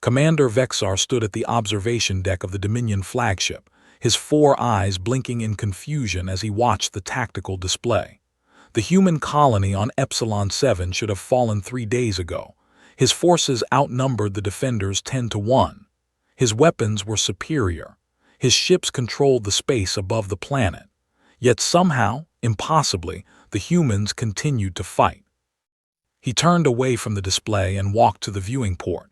Commander Vexar stood at the observation deck of the Dominion flagship, his 4 eyes blinking in confusion as he watched the tactical display. The human colony on Epsilon 7 should have fallen 3 days ago. His forces outnumbered the defenders 10-1. His weapons were superior. His ships controlled the space above the planet. Yet somehow, impossibly, the humans continued to fight. He turned away from the display and walked to the viewing port.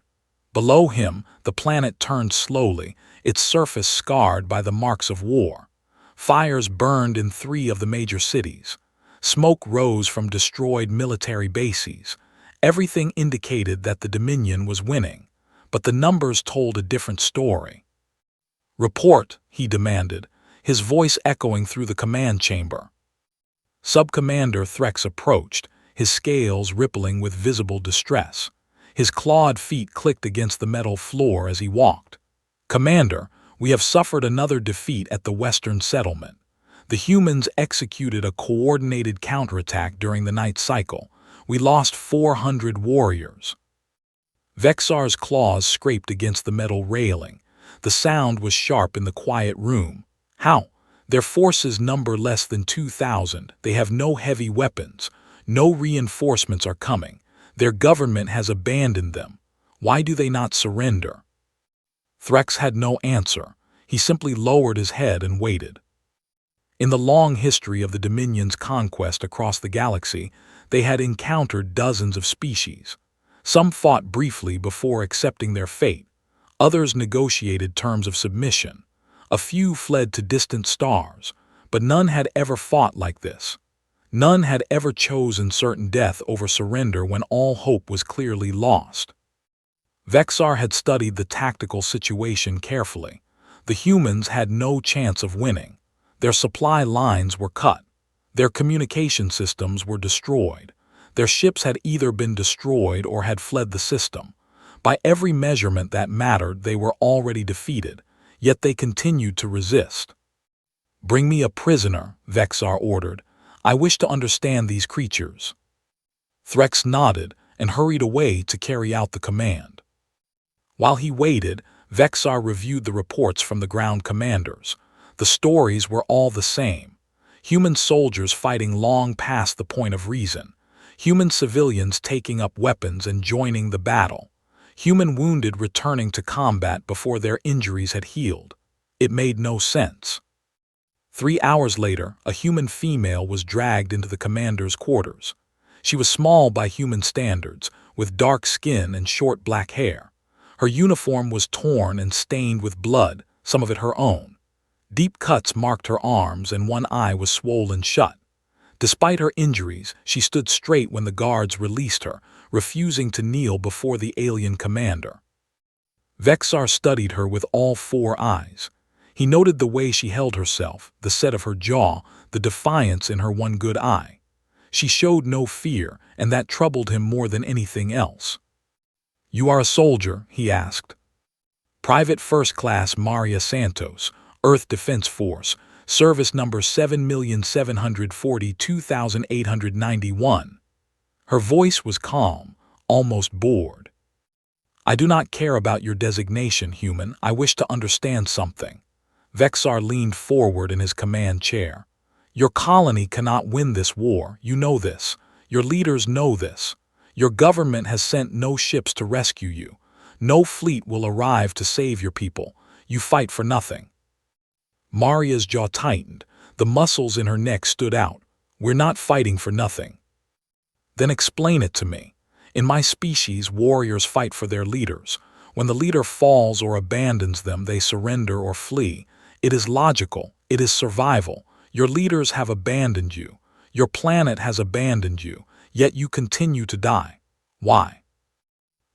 Below him, the planet turned slowly, its surface scarred by the marks of war. Fires burned in 3 of the major cities. Smoke rose from destroyed military bases. Everything indicated that the Dominion was winning, but the numbers told a different story. "Report," he demanded, his voice echoing through the command chamber. Sub-Commander Threx approached, his scales rippling with visible distress. His clawed feet clicked against the metal floor as he walked. "Commander, we have suffered another defeat at the Western Settlement. The humans executed a coordinated counterattack during the night cycle. We lost 400 warriors." Vexar's claws scraped against the metal railing. The sound was sharp in the quiet room. "How? Their forces number less than 2,000. They have no heavy weapons. No reinforcements are coming. Their government has abandoned them. Why do they not surrender?" Threx had no answer. He simply lowered his head and waited. In the long history of the Dominion's conquest across the galaxy, they had encountered dozens of species. Some fought briefly before accepting their fate. Others negotiated terms of submission. A few fled to distant stars, but none had ever fought like this. None had ever chosen certain death over surrender when all hope was clearly lost. Vexar had studied the tactical situation carefully. The humans had no chance of winning. Their supply lines were cut. Their communication systems were destroyed. Their ships had either been destroyed or had fled the system. By every measurement that mattered, they were already defeated, yet they continued to resist. "Bring me a prisoner," Vexar ordered. "I wish to understand these creatures." Threx nodded and hurried away to carry out the command. While he waited, Vexar reviewed the reports from the ground commanders. The stories were all the same. Human soldiers fighting long past the point of reason. Human civilians taking up weapons and joining the battle. Human wounded returning to combat before their injuries had healed. It made no sense. 3 hours later, a human female was dragged into the commander's quarters. She was small by human standards, with dark skin and short black hair. Her uniform was torn and stained with blood, some of it her own. Deep cuts marked her arms and one eye was swollen shut. Despite her injuries, she stood straight when the guards released her, refusing to kneel before the alien commander. Vexar studied her with all 4 eyes. He noted the way she held herself, the set of her jaw, the defiance in her one good eye. She showed no fear, and that troubled him more than anything else. "You are a soldier?" he asked. "Private First Class Maria Santos, Earth Defense Force, service number 7,742,891. Her voice was calm, almost bored. "I do not care about your designation, human. I wish to understand something." Vexar leaned forward in his command chair. "Your colony cannot win this war. You know this. Your leaders know this. Your government has sent no ships to rescue you. No fleet will arrive to save your people. You fight for nothing." Maria's jaw tightened. The muscles in her neck stood out. "We're not fighting for nothing." "Then explain it to me. In my species, warriors fight for their leaders. When the leader falls or abandons them, they surrender or flee. It is logical. It is survival. Your leaders have abandoned you. Your planet has abandoned you, yet you continue to die. Why?"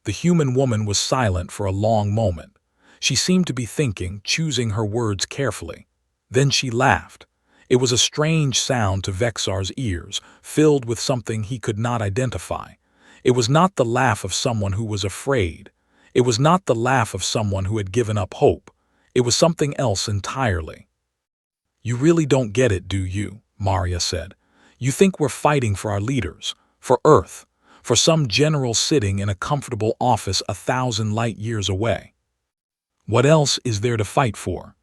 The human woman was silent for a long moment. She seemed to be thinking, choosing her words carefully. Then she laughed. It was a strange sound to Vexar's ears, filled with something he could not identify. It was not the laugh of someone who was afraid. It was not the laugh of someone who had given up hope. It was something else entirely. "You really don't get it, do you?" Maria said. "You think we're fighting for our leaders, for Earth, for some general sitting in a comfortable office 1,000 light-years away. What else is there to fight for?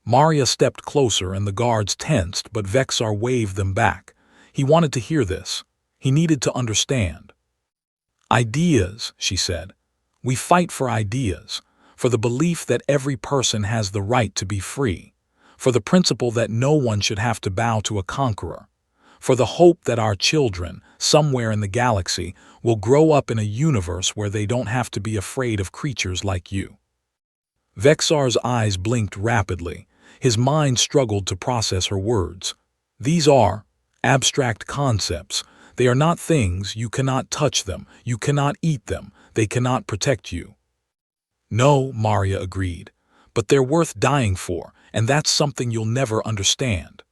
Maria stepped closer and the guards tensed, but Vexar waved them back. He wanted to hear this. He needed to understand. Ideas, she said. We fight for ideas, for the belief that every person has the right to be free, for the principle that no one should have to bow to a conqueror, for the hope that our children, somewhere in the galaxy, will grow up in a universe where they don't have to be afraid of creatures like you. Vexar's eyes blinked rapidly. His mind struggled to process her words. These are abstract concepts. They are not things. You cannot touch them. You cannot eat them. They cannot protect you. No, Maria agreed, but they're worth dying for, and that's something you'll never understand.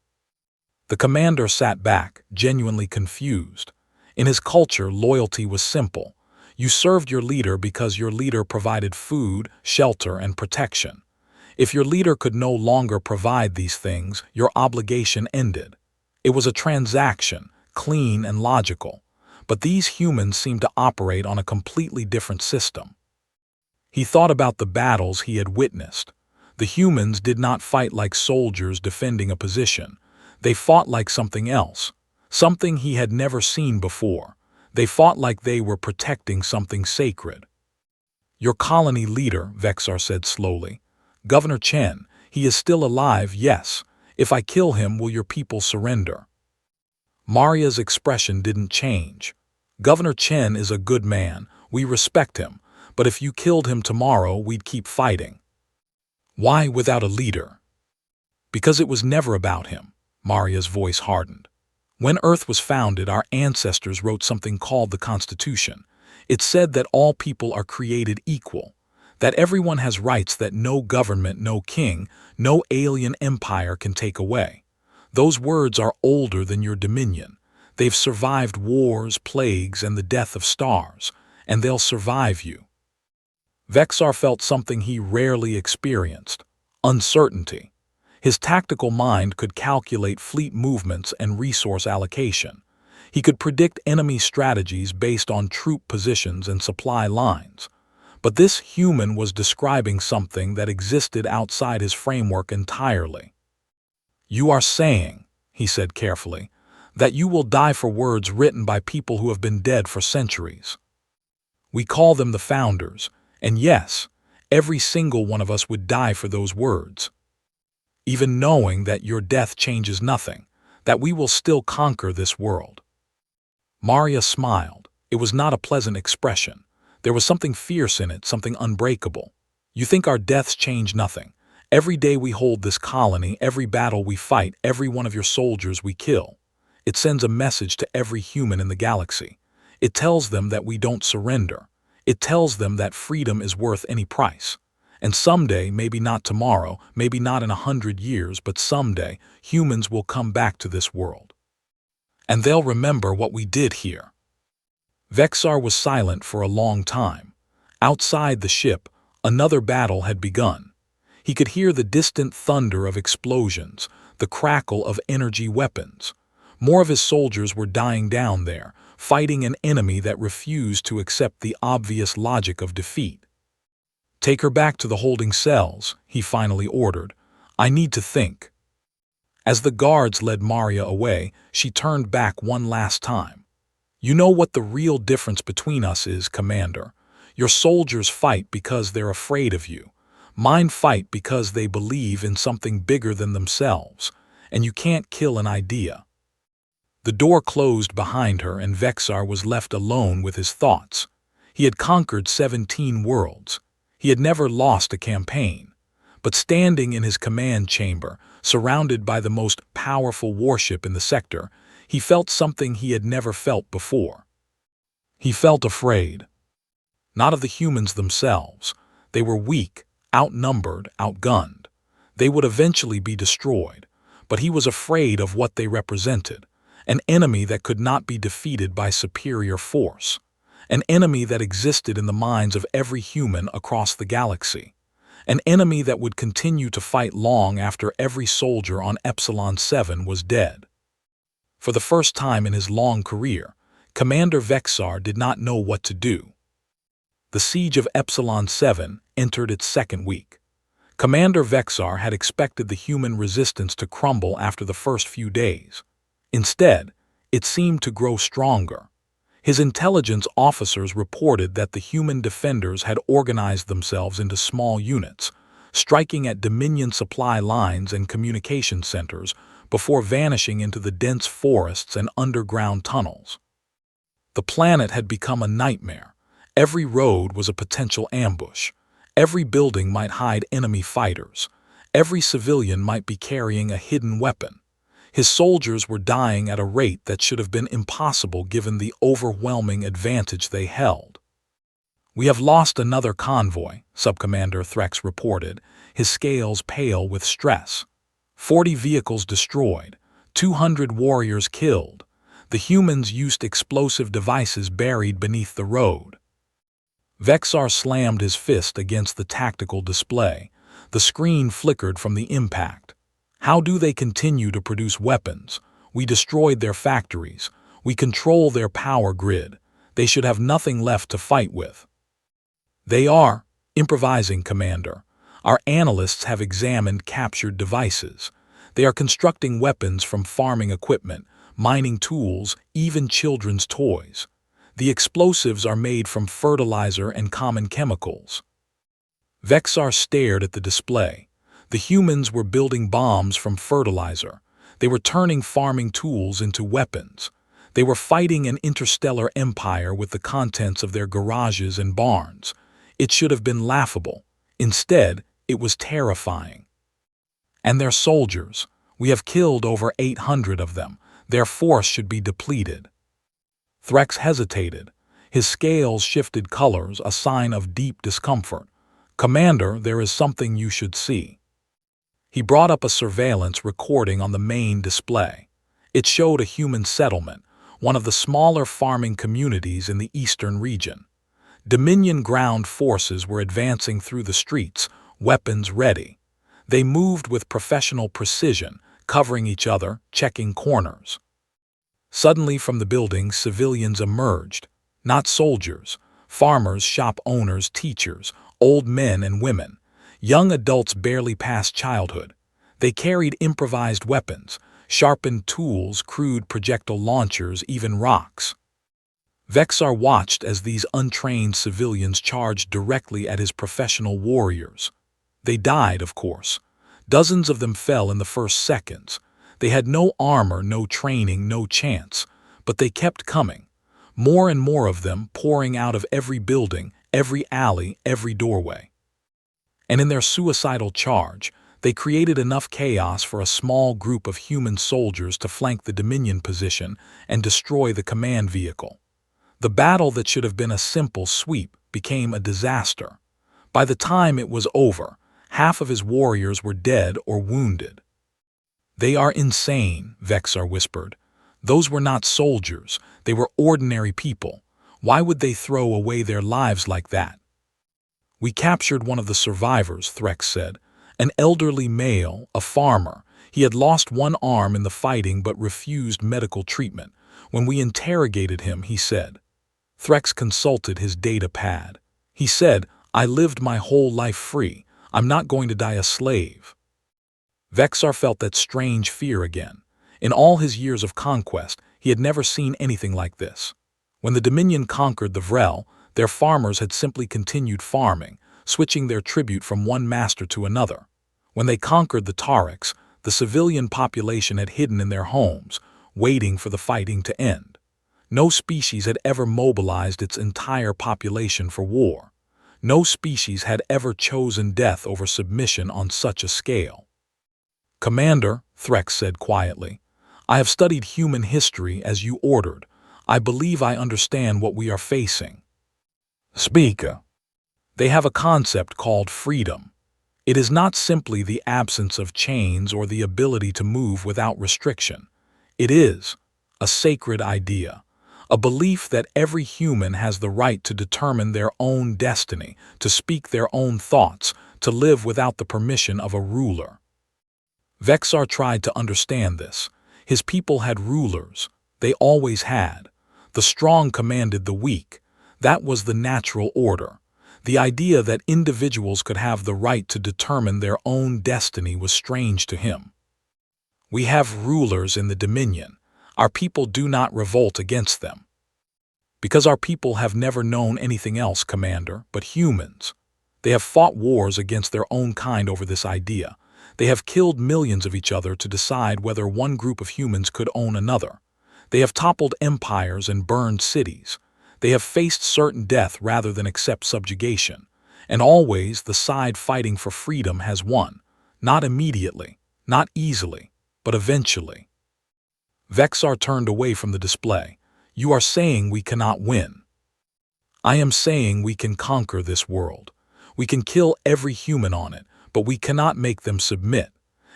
The commander sat back, genuinely confused. In his culture, loyalty was simple. You served your leader because your leader provided food, shelter, and protection. If your leader could no longer provide these things, your obligation ended. It was a transaction, clean and logical. But these humans seemed to operate on a completely different system. He thought about the battles he had witnessed. The humans did not fight like soldiers defending a position. They fought like something else, something he had never seen before. They fought like they were protecting something sacred. Your colony leader, Vexar said slowly. Governor Chen, he is still alive, yes. If I kill him, will your people surrender? Maria's expression didn't change. Governor Chen is a good man. We respect him. But if you killed him tomorrow, we'd keep fighting. Why without a leader? Because it was never about him. Maria's voice hardened. When Earth was founded, our ancestors wrote something called the Constitution. It said that all people are created equal, that everyone has rights that no government, no king, no alien empire can take away. Those words are older than your dominion. They've survived wars, plagues, and the death of stars, and they'll survive you. Vexar felt something he rarely experienced: uncertainty. His tactical mind could calculate fleet movements and resource allocation. He could predict enemy strategies based on troop positions and supply lines. But this human was describing something that existed outside his framework entirely. You are saying, he said carefully, that you will die for words written by people who have been dead for centuries. We call them the founders, and yes, every single one of us would die for those words. Even knowing that your death changes nothing, that we will still conquer this world. Maria smiled. It was not a pleasant expression. There was something fierce in it, something unbreakable. You think our deaths change nothing. Every day we hold this colony, every battle we fight, every one of your soldiers we kill. It sends a message to every human in the galaxy. It tells them that we don't surrender. It tells them that freedom is worth any price. And someday, maybe not tomorrow, maybe not in 100 years, but someday, humans will come back to this world. And they'll remember what we did here. Vexar was silent for a long time. Outside the ship, another battle had begun. He could hear the distant thunder of explosions, the crackle of energy weapons. More of his soldiers were dying down there, fighting an enemy that refused to accept the obvious logic of defeat. Take her back to the holding cells, he finally ordered. I need to think. As the guards led Maria away, she turned back one last time. You know what the real difference between us is, Commander. Your soldiers fight because they're afraid of you. Mine fight because they believe in something bigger than themselves, and you can't kill an idea. The door closed behind her and Vexar was left alone with his thoughts. He had conquered 17 worlds. He had never lost a campaign. But standing in his command chamber, surrounded by the most powerful warship in the sector, he felt something he had never felt before. He felt afraid. Not of the humans themselves. They were weak, outnumbered, outgunned. They would eventually be destroyed. But he was afraid of what they represented. An enemy that could not be defeated by superior force. An enemy that existed in the minds of every human across the galaxy. An enemy that would continue to fight long after every soldier on Epsilon 7 was dead. For the first time in his long career, Commander Vexar did not know what to do. The siege of Epsilon 7 entered its second week. Commander Vexar had expected the human resistance to crumble after the first few days. Instead, it seemed to grow stronger. His intelligence officers reported that the human defenders had organized themselves into small units, striking at Dominion supply lines and communication centers before vanishing into the dense forests and underground tunnels. The planet had become a nightmare. Every road was a potential ambush. Every building might hide enemy fighters. Every civilian might be carrying a hidden weapon. His soldiers were dying at a rate that should have been impossible given the overwhelming advantage they held. "We have lost another convoy," Subcommander Threx reported, his scales pale with stress. 40 vehicles destroyed, 200 warriors killed. The humans used explosive devices buried beneath the road. Vexar slammed his fist against the tactical display. The screen flickered from the impact. "How do they continue to produce weapons? We destroyed their factories. We control their power grid. They should have nothing left to fight with." "They are improvising, Commander. Our analysts have examined captured devices. They are constructing weapons from farming equipment, mining tools, even children's toys. The explosives are made from fertilizer and common chemicals." Vexar stared at the display. The humans were building bombs from fertilizer. They were turning farming tools into weapons. They were fighting an interstellar empire with the contents of their garages and barns. It should have been laughable. Instead, it was terrifying. "And their soldiers. We have killed over 800 of them. Their force should be depleted." Threx hesitated. His scales shifted colors, a sign of deep discomfort. "Commander, there is something you should see." He brought up a surveillance recording on the main display. It showed a human settlement, one of the smaller farming communities in the eastern region. Dominion ground forces were advancing through the streets, weapons ready. They moved with professional precision, covering each other, checking corners. Suddenly from the buildings, civilians emerged. Not soldiers. Farmers, shop owners, teachers, old men and women. Young adults barely past childhood. They carried improvised weapons, sharpened tools, crude projectile launchers, even rocks. Vexar watched as these untrained civilians charged directly at his professional warriors. They died, of course. Dozens of them fell in the first seconds. They had no armor, no training, no chance. But they kept coming. More and more of them pouring out of every building, every alley, every doorway. And in their suicidal charge, they created enough chaos for a small group of human soldiers to flank the Dominion position and destroy the command vehicle. The battle that should have been a simple sweep became a disaster. By the time it was over, half of his warriors were dead or wounded. "They are insane," Vexar whispered. "Those were not soldiers. They were ordinary people. Why would they throw away their lives like that?" "We captured one of the survivors," Threx said. "An elderly male, a farmer. He had lost one arm in the fighting but refused medical treatment. When we interrogated him, he said." Threx consulted his data pad. He said, "I lived my whole life free. I'm not going to die a slave." Vexar felt that strange fear again. In all his years of conquest, he had never seen anything like this. When the Dominion conquered the Vrel, their farmers had simply continued farming, switching their tribute from one master to another. When they conquered the Tariks, the civilian population had hidden in their homes, waiting for the fighting to end. No species had ever mobilized its entire population for war. No species had ever chosen death over submission on such a scale. "Commander," Threx said quietly, "I have studied human history as you ordered. I believe I understand what we are facing." "Speak." "They have a concept called freedom. It is not simply the absence of chains or the ability to move without restriction. It is a sacred idea, a belief that every human has the right to determine their own destiny, to speak their own thoughts, to live without the permission of a ruler." Vexar tried to understand this. His people had rulers. They always had. The strong commanded the weak. That was the natural order. The idea that individuals could have the right to determine their own destiny was strange to him. We have rulers in the Dominion. Our people do not revolt against them. Because our people have never known anything else, Commander, but humans. They have fought wars against their own kind over this idea. They have killed millions of each other to decide whether one group of humans could own another. They have toppled empires and burned cities. They have faced certain death rather than accept subjugation. And always the side fighting for freedom has won. Not immediately, not easily, but eventually. Vexar turned away from the display. You are saying we cannot win. I am saying we can conquer this world. We can kill every human on it, but we cannot make them submit.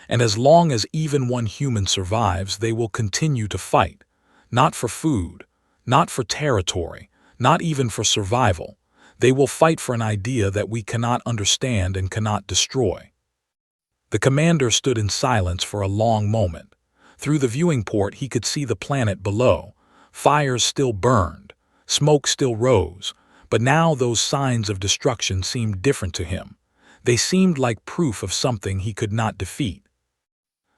And as long as even one human survives, they will continue to fight. Not for food, not for territory, not even for survival. They will fight for an idea that we cannot understand and cannot destroy. The commander stood in silence for a long moment. Through the viewing port he could see the planet below. Fires still burned, smoke still rose, but now those signs of destruction seemed different to him. They seemed like proof of something he could not defeat.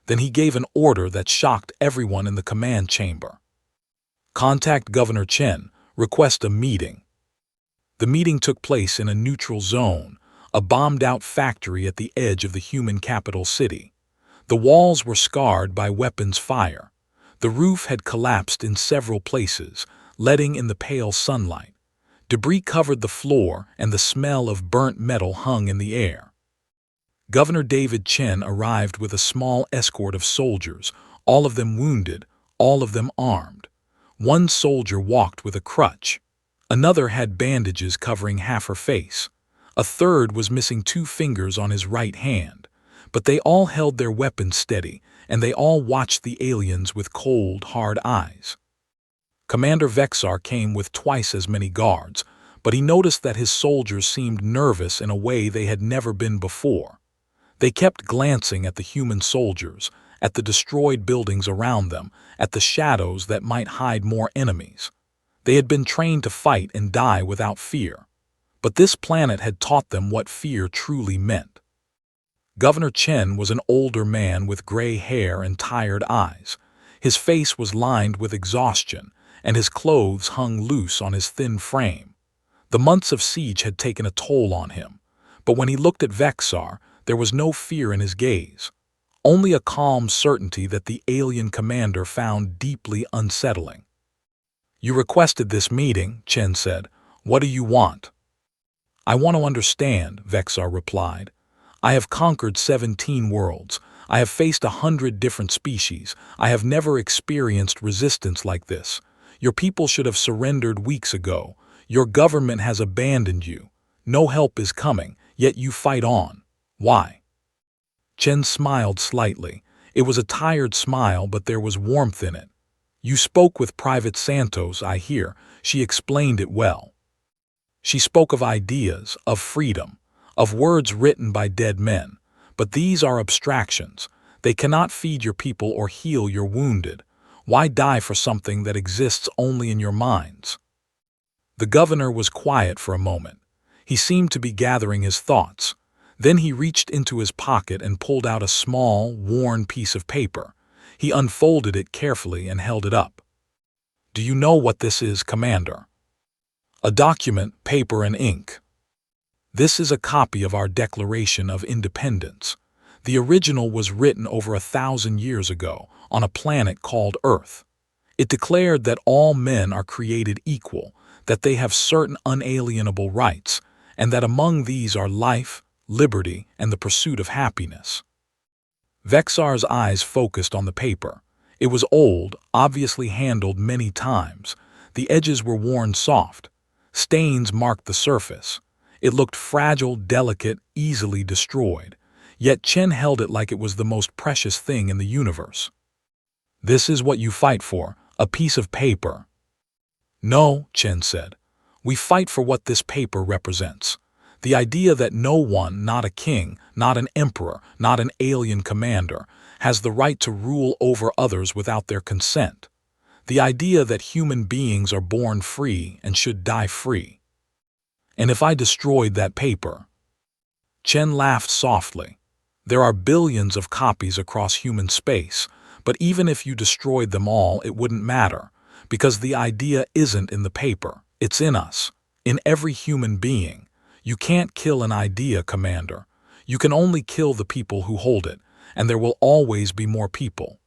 Then he gave an order that shocked everyone in the command chamber. Contact Governor Chen, request a meeting. The meeting took place in a neutral zone, a bombed-out factory at the edge of the human capital city. The walls were scarred by weapons fire. The roof had collapsed in several places, letting in the pale sunlight. Debris covered the floor and the smell of burnt metal hung in the air. Governor David Chen arrived with a small escort of soldiers, all of them wounded, all of them armed. One soldier walked with a crutch. Another had bandages covering half her face. A third was missing 2 fingers on his right hand. But they all held their weapons steady, and they all watched the aliens with cold, hard eyes. Commander Vexar came with twice as many guards, but he noticed that his soldiers seemed nervous in a way they had never been before. They kept glancing at the human soldiers, at the destroyed buildings around them, at the shadows that might hide more enemies. They had been trained to fight and die without fear. But this planet had taught them what fear truly meant. Governor Chen was an older man with gray hair and tired eyes. His face was lined with exhaustion, and his clothes hung loose on his thin frame. The months of siege had taken a toll on him, but when he looked at Vexar, there was no fear in his gaze, only a calm certainty that the alien commander found deeply unsettling. You requested this meeting, Chen said. What do you want? I want to understand, Vexar replied. I have conquered 17 worlds. I have faced 100 different species. I have never experienced resistance like this. Your people should have surrendered weeks ago. Your government has abandoned you. No help is coming, yet you fight on. Why? Chen smiled slightly. It was a tired smile, but there was warmth in it. You spoke with Private Santos, I hear. She explained it well. She spoke of ideas, of freedom, of words written by dead men. But these are abstractions. They cannot feed your people or heal your wounded. Why die for something that exists only in your minds? The governor was quiet for a moment. He seemed to be gathering his thoughts. Then he reached into his pocket and pulled out a small, worn piece of paper. He unfolded it carefully and held it up. Do you know what this is, Commander? A document, paper and ink. This is a copy of our Declaration of Independence. The original was written over 1,000 years ago on a planet called Earth. It declared that all men are created equal, that they have certain unalienable rights, and that among these are life, liberty, and the pursuit of happiness. Vexar's eyes focused on the paper. It was old, obviously handled many times. The edges were worn soft. Stains marked the surface. It looked fragile, delicate, easily destroyed. Yet Chen held it like it was the most precious thing in the universe. This is what you fight for, a piece of paper. No, Chen said. We fight for what this paper represents. The idea that no one, not a king, not an emperor, not an alien commander, has the right to rule over others without their consent. The idea that human beings are born free and should die free. And if I destroyed that paper? Chen laughed softly. There are billions of copies across human space, but even if you destroyed them all, it wouldn't matter, because the idea isn't in the paper, it's in us, in every human being. You can't kill an idea, Commander. You can only kill the people who hold it, and there will always be more people.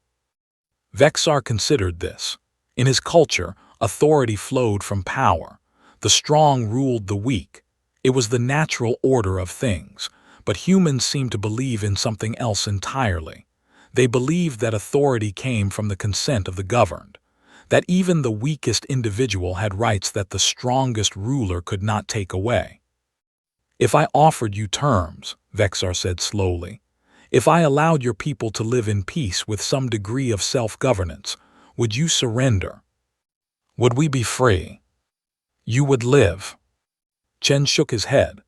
Vexar considered this. In his culture, authority flowed from power. The strong ruled the weak. It was the natural order of things, but humans seemed to believe in something else entirely. They believed that authority came from the consent of the governed, that even the weakest individual had rights that the strongest ruler could not take away. If I offered you terms, Vexar said slowly, if I allowed your people to live in peace with some degree of self-governance, would you surrender? Would we be free? You would live. Chen shook his head.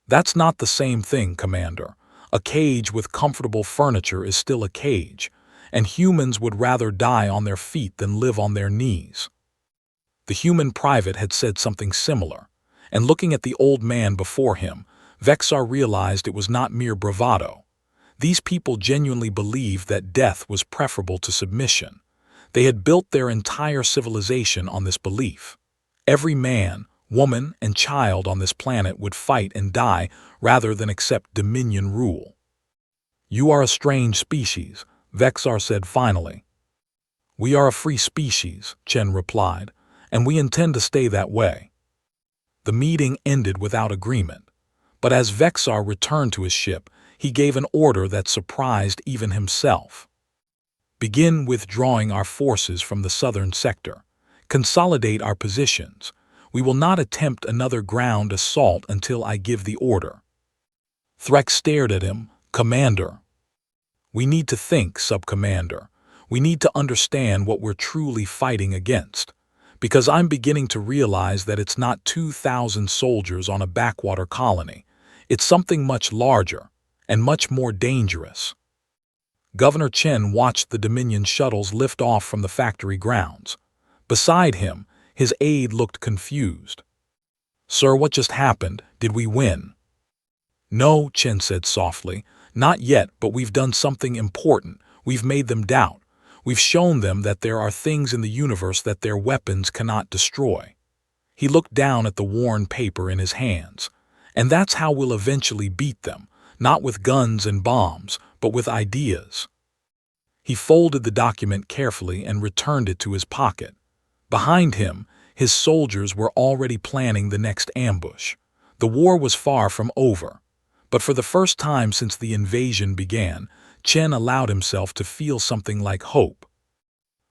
That's not the same thing, Commander. A cage with comfortable furniture is still a cage, and humans would rather die on their feet than live on their knees. The human private had said something similar, and looking at the old man before him, Vexar realized it was not mere bravado. These people genuinely believed that death was preferable to submission. They had built their entire civilization on this belief. Every man, woman, and child on this planet would fight and die rather than accept dominion rule. You are a strange species, Vexar said finally. We are a free species, Chen replied, and we intend to stay that way. The meeting ended without agreement, but as Vexar returned to his ship, he gave an order that surprised even himself. Begin withdrawing our forces from the southern sector. Consolidate our positions. We will not attempt another ground assault until I give the order. Threx stared at him. Commander. We need to think, Sub-Commander. We need to understand what we're truly fighting against. Because I'm beginning to realize that it's not 2,000 soldiers on a backwater colony. It's something much larger and much more dangerous. Governor Chen watched the Dominion shuttles lift off from the factory grounds. Beside him, his aide looked confused. Sir, what just happened? Did we win? No, Chen said softly. Not yet, but we've done something important. We've made them doubt. We've shown them that there are things in the universe that their weapons cannot destroy. He looked down at the worn paper in his hands. And that's how we'll eventually beat them, not with guns and bombs, but with ideas. He folded the document carefully and returned it to his pocket. Behind him, his soldiers were already planning the next ambush. The war was far from over, but for the first time since the invasion began, Chen allowed himself to feel something like hope.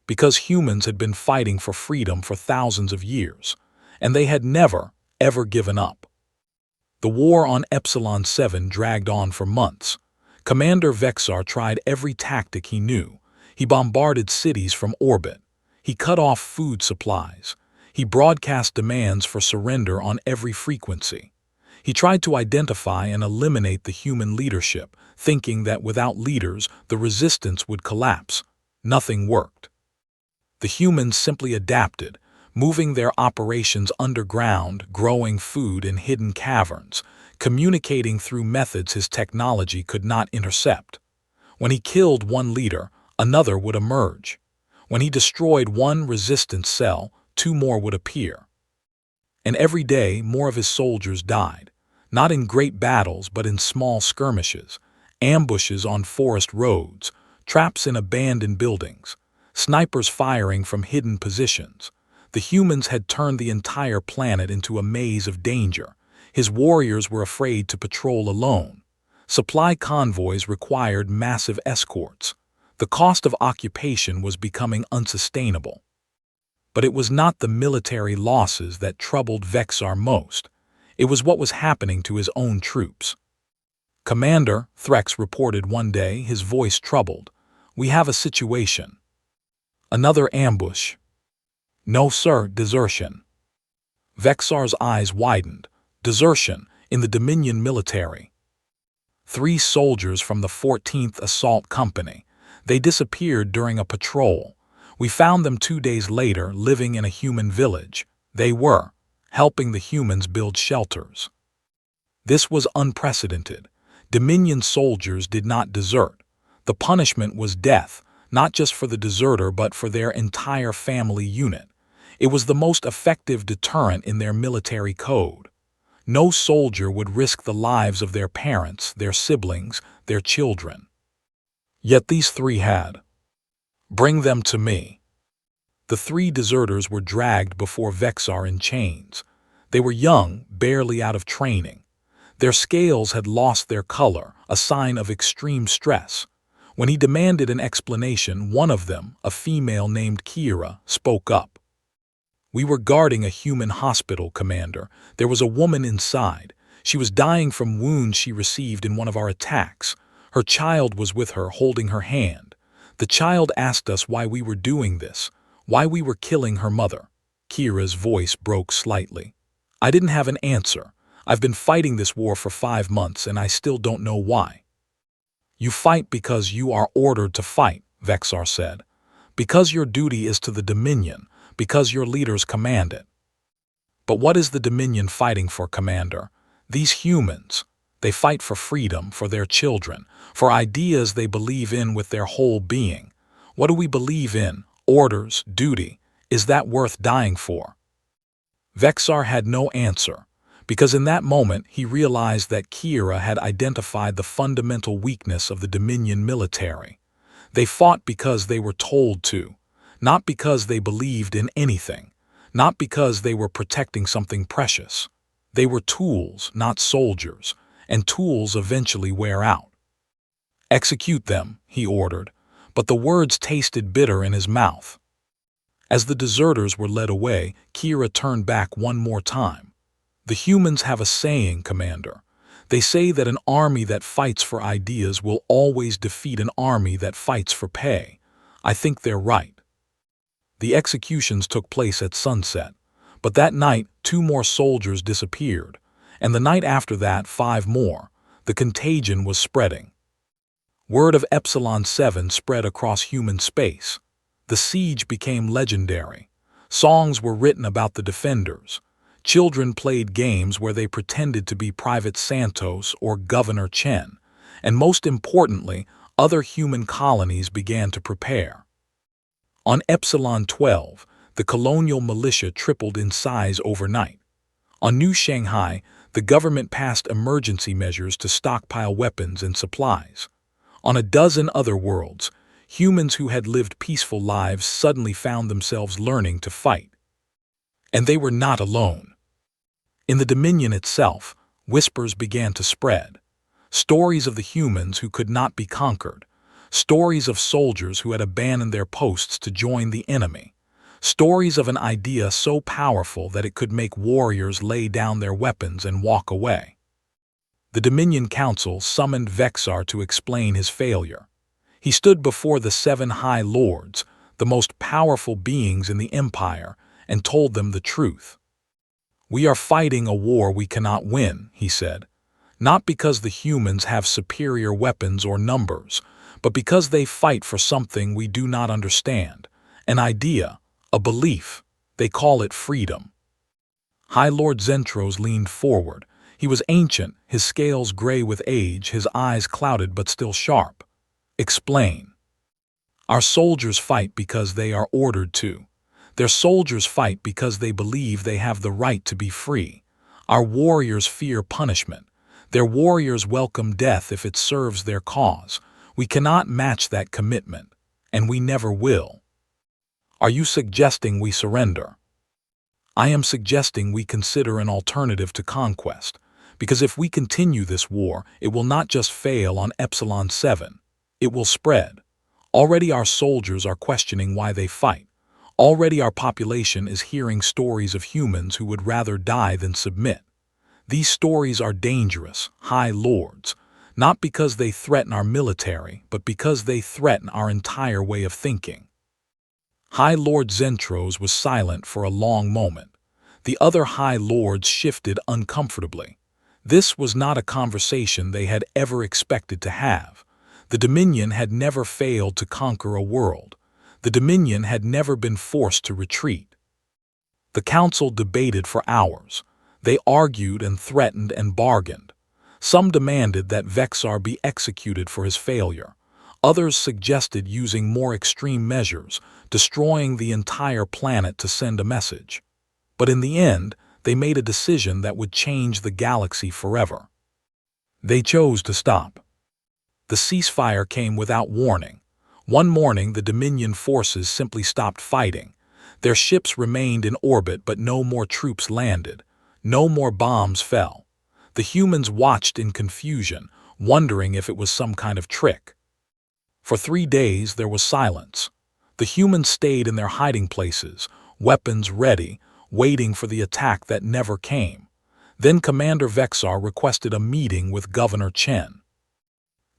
Because humans had been fighting for freedom for thousands of years, and they had never, ever given up. The war on Epsilon 7 dragged on for months. Commander Vexar tried every tactic he knew. He bombarded cities from orbit. He cut off food supplies. He broadcast demands for surrender on every frequency. He tried to identify and eliminate the human leadership, thinking that without leaders, the resistance would collapse. Nothing worked. The humans simply adapted, moving their operations underground, growing food in hidden caverns, communicating through methods his technology could not intercept. When he killed one leader, another would emerge. When he destroyed one resistance cell, two more would appear. And every day, more of his soldiers died, not in great battles but in small skirmishes, ambushes on forest roads, traps in abandoned buildings, snipers firing from hidden positions. The humans had turned the entire planet into a maze of danger. His warriors were afraid to patrol alone. Supply convoys required massive escorts. The cost of occupation was becoming unsustainable. But it was not the military losses that troubled Vexar most. It was what was happening to his own troops. Commander, Threx reported one day, his voice troubled. We have a situation. Another ambush. No, sir, desertion. Vexar's eyes widened. Desertion in the Dominion military. 3 soldiers from the 14th Assault Company. They disappeared during a patrol. We found them 2 days later living in a human village. They were helping the humans build shelters. This was unprecedented. Dominion soldiers did not desert. The punishment was death, not just for the deserter but for their entire family unit. It was the most effective deterrent in their military code. No soldier would risk the lives of their parents, their siblings, their children. Yet these three had. Bring them to me. The three deserters were dragged before Vexar in chains. They were young, barely out of training. Their scales had lost their color, a sign of extreme stress. When he demanded an explanation, one of them, a female named Kira, spoke up. We were guarding a human hospital, Commander. There was a woman inside. She was dying from wounds she received in one of our attacks. Her child was with her, holding her hand. The child asked us why we were doing this, why we were killing her mother. Kira's voice broke slightly. I didn't have an answer. I've been fighting this war for 5 months and I still don't know why. You fight because you are ordered to fight, Vexar said. Because your duty is to the Dominion, because your leaders command it. But what is the Dominion fighting for, Commander? These humans, they fight for freedom, for their children, for ideas they believe in with their whole being. What do we believe in? Orders, duty. Is that worth dying for? Vexar had no answer, because in that moment he realized that Kira had identified the fundamental weakness of the Dominion military. They fought because they were told to, not because they believed in anything, not because they were protecting something precious. They were tools, not soldiers, and tools eventually wear out. Execute them, he ordered, but the words tasted bitter in his mouth. As the deserters were led away, Kira turned back one more time. The humans have a saying, Commander. They say that an army that fights for ideas will always defeat an army that fights for pay. I think they're right. The executions took place at sunset, but that night 2 more soldiers disappeared, and the night after that 5 more. The contagion was spreading. Word of Epsilon 7 spread across human space. The siege became legendary. Songs were written about the defenders. Children played games where they pretended to be Private Santos or Governor Chen, and most importantly, other human colonies began to prepare. On Epsilon 12, the colonial militia tripled in size overnight. On New Shanghai, the government passed emergency measures to stockpile weapons and supplies. On a dozen other worlds, humans who had lived peaceful lives suddenly found themselves learning to fight. And they were not alone. In the Dominion itself, whispers began to spread. Stories of the humans who could not be conquered. Stories of soldiers who had abandoned their posts to join the enemy. Stories of an idea so powerful that it could make warriors lay down their weapons and walk away. The Dominion Council summoned Vexar to explain his failure. He stood before the 7 High Lords, the most powerful beings in the Empire, and told them the truth. We are fighting a war we cannot win, he said, not because the humans have superior weapons or numbers, but because they fight for something we do not understand, an idea, a belief. They call it freedom. High Lord Zentros leaned forward. He was ancient, his scales gray with age, his eyes clouded but still sharp. Explain. Our soldiers fight because they are ordered to. Their soldiers fight because they believe they have the right to be free. Our warriors fear punishment. Their warriors welcome death if it serves their cause. We cannot match that commitment, and we never will. Are you suggesting we surrender? I am suggesting we consider an alternative to conquest, because if we continue this war, it will not just fail on Epsilon 7. It will spread. Already our soldiers are questioning why they fight. Already our population is hearing stories of humans who would rather die than submit. These stories are dangerous, High Lords, not because they threaten our military, but because they threaten our entire way of thinking. High Lord Zentros was silent for a long moment. The other High Lords shifted uncomfortably. This was not a conversation they had ever expected to have. The Dominion had never failed to conquer a world. The Dominion had never been forced to retreat. The council debated for hours. They argued and threatened and bargained. Some demanded that Vexar be executed for his failure. Others suggested using more extreme measures, destroying the entire planet to send a message. But in the end, they made a decision that would change the galaxy forever. They chose to stop. The ceasefire came without warning. One morning, the Dominion forces simply stopped fighting. Their ships remained in orbit, but no more troops landed. No more bombs fell. The humans watched in confusion, wondering if it was some kind of trick. For 3 days, there was silence. The humans stayed in their hiding places, weapons ready, waiting for the attack that never came. Then Commander Vexar requested a meeting with Governor Chen.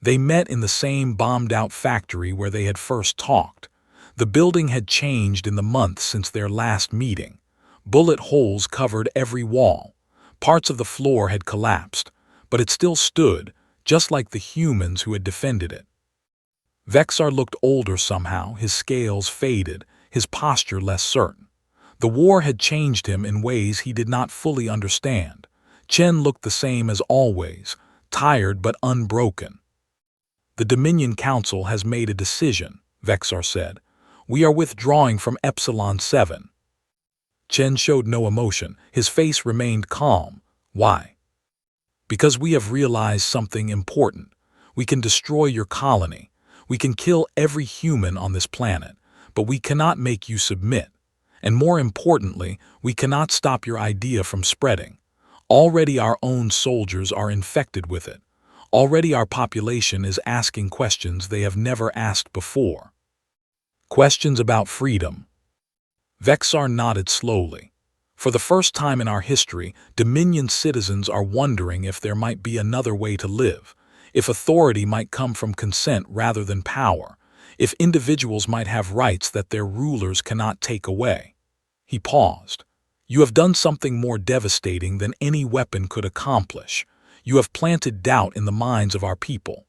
They met in the same bombed-out factory where they had first talked. The building had changed in the months since their last meeting. Bullet holes covered every wall. Parts of the floor had collapsed, but it still stood, just like the humans who had defended it. Vexar looked older somehow, his scales faded, his posture less certain. The war had changed him in ways he did not fully understand. Chen looked the same as always, tired but unbroken. "The Dominion Council has made a decision," Vexar said. "We are withdrawing from Epsilon 7. Chen showed no emotion. His face remained calm. "Why?" "Because we have realized something important. We can destroy your colony. We can kill every human on this planet, but we cannot make you submit. And more importantly, we cannot stop your idea from spreading. Already our own soldiers are infected with it. Already our population is asking questions they have never asked before. Questions about freedom." Vexar nodded slowly. "For the first time in our history, Dominion citizens are wondering if there might be another way to live, if authority might come from consent rather than power, if individuals might have rights that their rulers cannot take away." He paused. "You have done something more devastating than any weapon could accomplish. You have planted doubt in the minds of our people."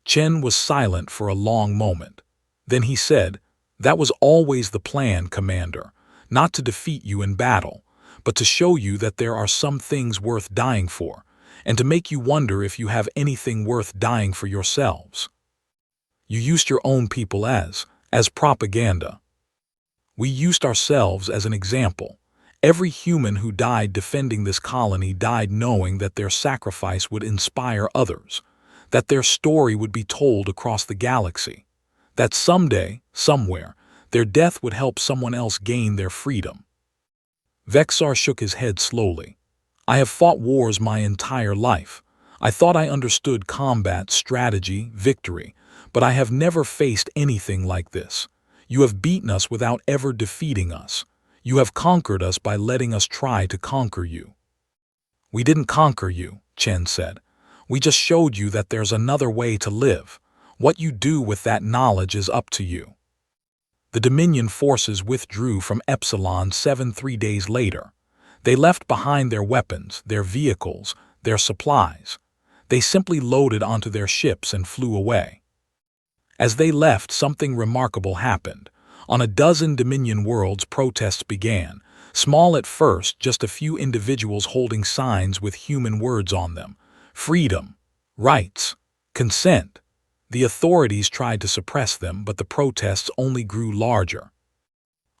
Chen was silent for a long moment. Then he said, "That was always the plan, Commander, not to defeat you in battle, but to show you that there are some things worth dying for, and to make you wonder if you have anything worth dying for yourselves. You used your own people as propaganda. We used ourselves as an example. Every human who died defending this colony died knowing that their sacrifice would inspire others, that their story would be told across the galaxy, that someday, somewhere, their death would help someone else gain their freedom." Vexar shook his head slowly. "I have fought wars my entire life. I thought I understood combat, strategy, victory, but I have never faced anything like this. You have beaten us without ever defeating us. You have conquered us by letting us try to conquer you." "We didn't conquer you," Chen said. "We just showed you that there's another way to live. What you do with that knowledge is up to you." The Dominion forces withdrew from Epsilon 7 3 days later. They left behind their weapons, their vehicles, their supplies. They simply loaded onto their ships and flew away. As they left, something remarkable happened. On a dozen Dominion worlds, protests began. Small at first, just a few individuals holding signs with human words on them. Freedom, rights, consent. The authorities tried to suppress them, but the protests only grew larger.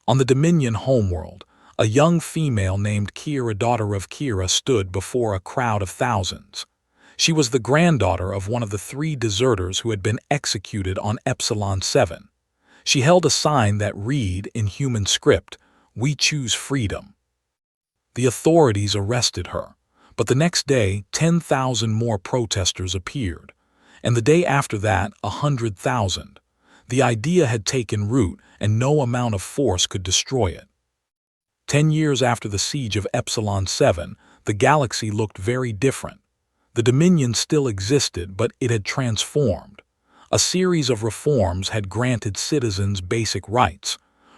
On the Dominion homeworld, a young female named Kira, daughter of Kira, stood before a crowd of thousands. She was the granddaughter of one of the 3 deserters who had been executed on Epsilon 7. She held a sign that read, in human script, "We choose freedom." The authorities arrested her, but the next day 10,000 more protesters appeared, and the day after that 100,000. The idea had taken root, and no amount of force could destroy it. 10 years after the siege of Epsilon 7, the galaxy looked very different. The Dominion still existed, but it had transformed. A series of reforms had granted citizens basic rights.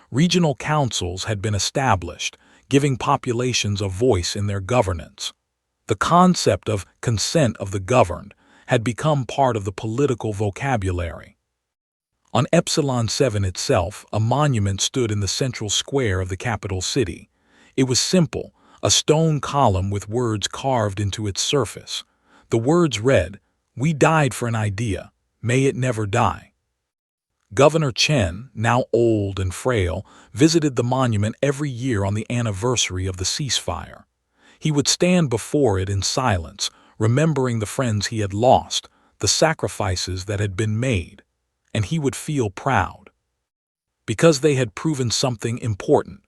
Regional councils had been established, giving populations a voice in their governance. The concept of consent of the governed had become part of the political vocabulary. On Epsilon 7 itself, a monument stood in the central square of the capital city. It was simple, a stone column with words carved into its surface. The words read, "We died for an idea. May it never die." Governor Chen, now old and frail, visited the monument every year on the anniversary of the ceasefire. He would stand before it in silence, remembering the friends he had lost, the sacrifices that had been made, and he would feel proud. Because they had proven something important,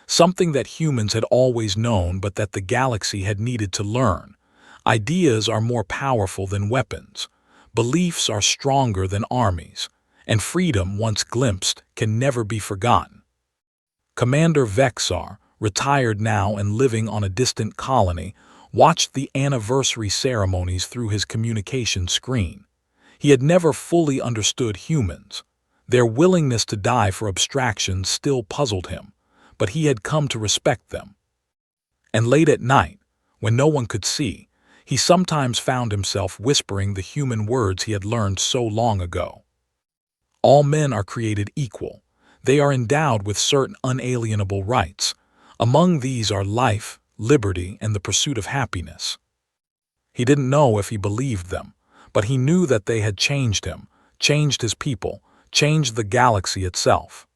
something that humans had always known but that the galaxy had needed to learn. Ideas are more powerful than weapons. Beliefs are stronger than armies. And freedom, once glimpsed, can never be forgotten. Commander Vexar, retired now and living on a distant colony, watched the anniversary ceremonies through his communication screen. He had never fully understood humans. Their willingness to die for abstractions still puzzled him, but he had come to respect them. And late at night, when no one could see, he sometimes found himself whispering the human words he had learned so long ago. All men are created equal. They are endowed with certain unalienable rights. Among these are life, liberty, and the pursuit of happiness. He didn't know if he believed them, but he knew that they had changed him, changed his people, changed the galaxy itself.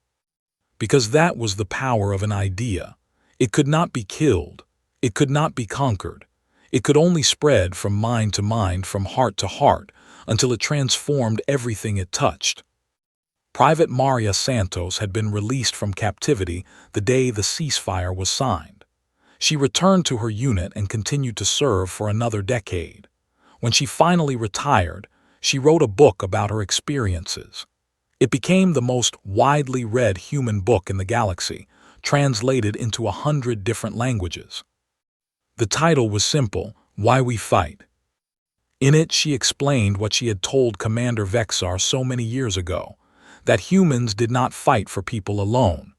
Because that was the power of an idea. It could not be killed. It could not be conquered. It could only spread from mind to mind, from heart to heart, until it transformed everything it touched. Private Maria Santos had been released from captivity the day the ceasefire was signed. She returned to her unit and continued to serve for another decade. When she finally retired, she wrote a book about her experiences. It became the most widely read human book in the galaxy, translated into 100 different languages. The title was simple, "Why We Fight." In it, she explained what she had told Commander Vexar so many years ago, that humans did not fight for people alone.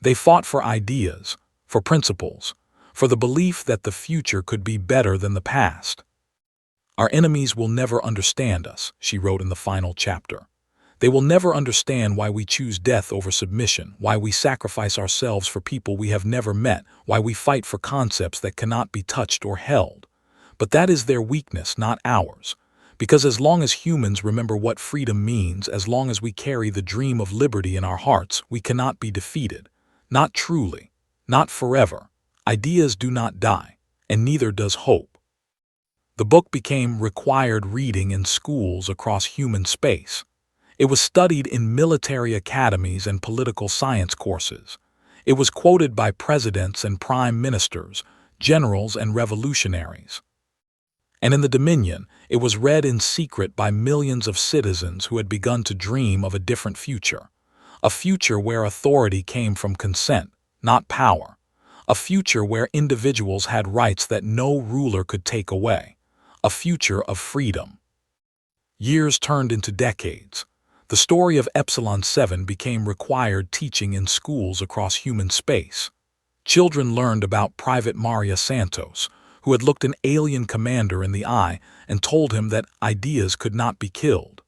They fought for ideas, for principles, for the belief that the future could be better than the past. "Our enemies will never understand us," she wrote in the final chapter. "They will never understand why we choose death over submission, why we sacrifice ourselves for people we have never met, why we fight for concepts that cannot be touched or held. But that is their weakness, not ours. Because as long as humans remember what freedom means, as long as we carry the dream of liberty in our hearts, we cannot be defeated. Not truly, not forever. Ideas do not die, and neither does hope." The book became required reading in schools across human space. It was studied in military academies and political science courses. It was quoted by presidents and prime ministers, generals and revolutionaries. And in the Dominion, it was read in secret by millions of citizens who had begun to dream of a different future. A future where authority came from consent, not power. A future where individuals had rights that no ruler could take away. A future of freedom. Years turned into decades. The story of Epsilon 7 became required teaching in schools across human space. Children learned about Private Maria Santos, who had looked an alien commander in the eye and told him that ideas could not be killed.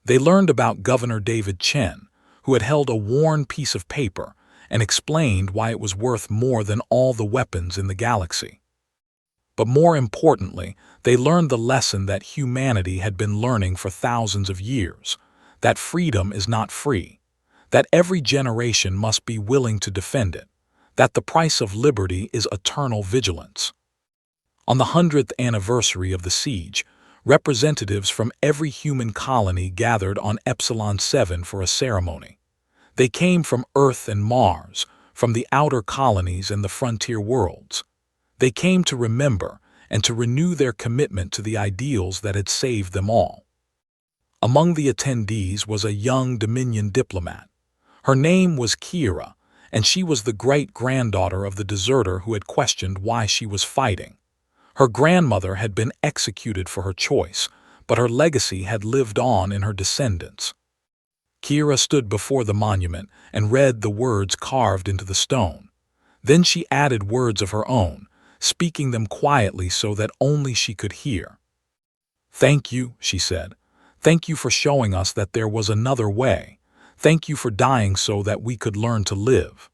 They learned about Governor David Chen, who had held a worn piece of paper and explained why it was worth more than all the weapons in the galaxy. But more importantly, they learned the lesson that humanity had been learning for thousands of years, that freedom is not free, that every generation must be willing to defend it, that the price of liberty is eternal vigilance. On the 100th anniversary of the siege, representatives from every human colony gathered on Epsilon 7 for a ceremony. They came from Earth and Mars, from the outer colonies and the frontier worlds. They came to remember and to renew their commitment to the ideals that had saved them all. Among the attendees was a young Dominion diplomat. Her name was Kira, and she was the great-granddaughter of the deserter who had questioned why she was fighting. Her grandmother had been executed for her choice, but her legacy had lived on in her descendants. Kira stood before the monument and read the words carved into the stone. Then she added words of her own, speaking them quietly so that only she could hear. "Thank you," she said. "Thank you for showing us that there was another way, Thank you for dying so that we could learn to live."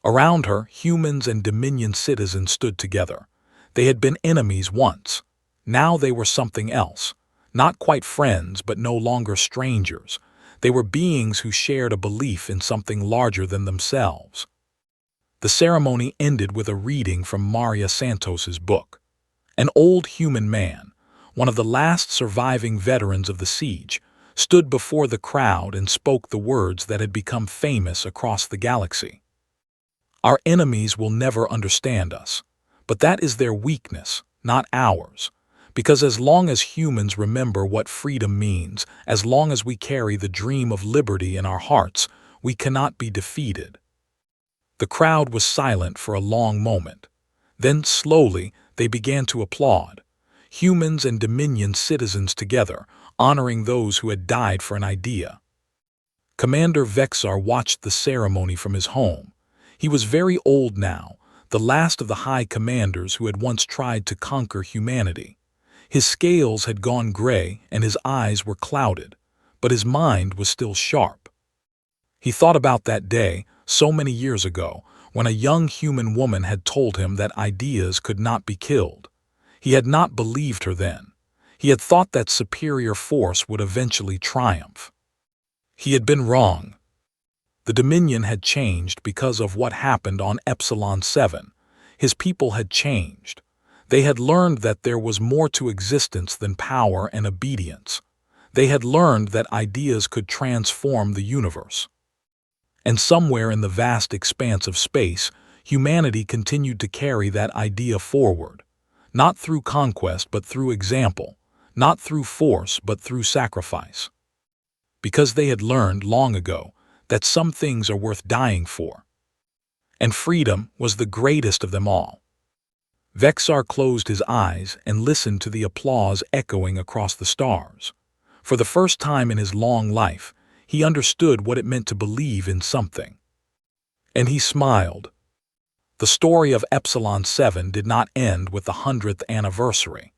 Around her, humans and Dominion citizens stood together. They had been enemies once. Now they were something else. Not quite friends, but no longer strangers. They were beings who shared a belief in something larger than themselves. The ceremony ended with a reading from Maria Santos's book. An old human man, one of the last surviving veterans of the siege, stood before the crowd and spoke the words that had become famous across the galaxy. "Our enemies will never understand us, but that is their weakness, not ours. Because as long as humans remember what freedom means, as long as we carry the dream of liberty in our hearts, we cannot be defeated." The crowd was silent for a long moment. Then, slowly, they began to applaud. Humans and Dominion citizens together, honoring those who had died for an idea. Commander Vexar watched the ceremony from his home. He was very old now, the last of the high commanders who had once tried to conquer humanity. His scales had gone gray and his eyes were clouded, but his mind was still sharp. He thought about that day, so many years ago, when a young human woman had told him that ideas could not be killed. He had not believed her then. He had thought that superior force would eventually triumph. He had been wrong. The Dominion had changed because of what happened on Epsilon 7. His people had changed. They had learned that there was more to existence than power and obedience. They had learned that ideas could transform the universe. And somewhere in the vast expanse of space, humanity continued to carry that idea forward. Not through conquest, but through example. Not through force, but through sacrifice. Because they had learned long ago that some things are worth dying for. And freedom was the greatest of them all. Vexar closed his eyes and listened to the applause echoing across the stars. For the first time in his long life, he understood what it meant to believe in something. And he smiled. The story of Epsilon 7 did not end with the 100th anniversary.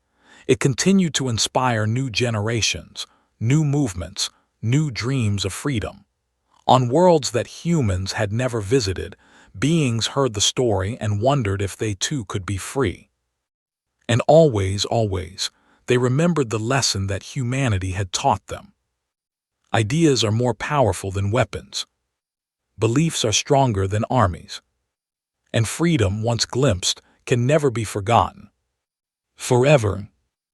It continued to inspire new generations, new movements, new dreams of freedom. On worlds that humans had never visited, beings heard the story and wondered if they too could be free. And always, they remembered the lesson that humanity had taught them. Ideas are more powerful than weapons. Beliefs are stronger than armies. And freedom, once glimpsed, can never be forgotten. Forever.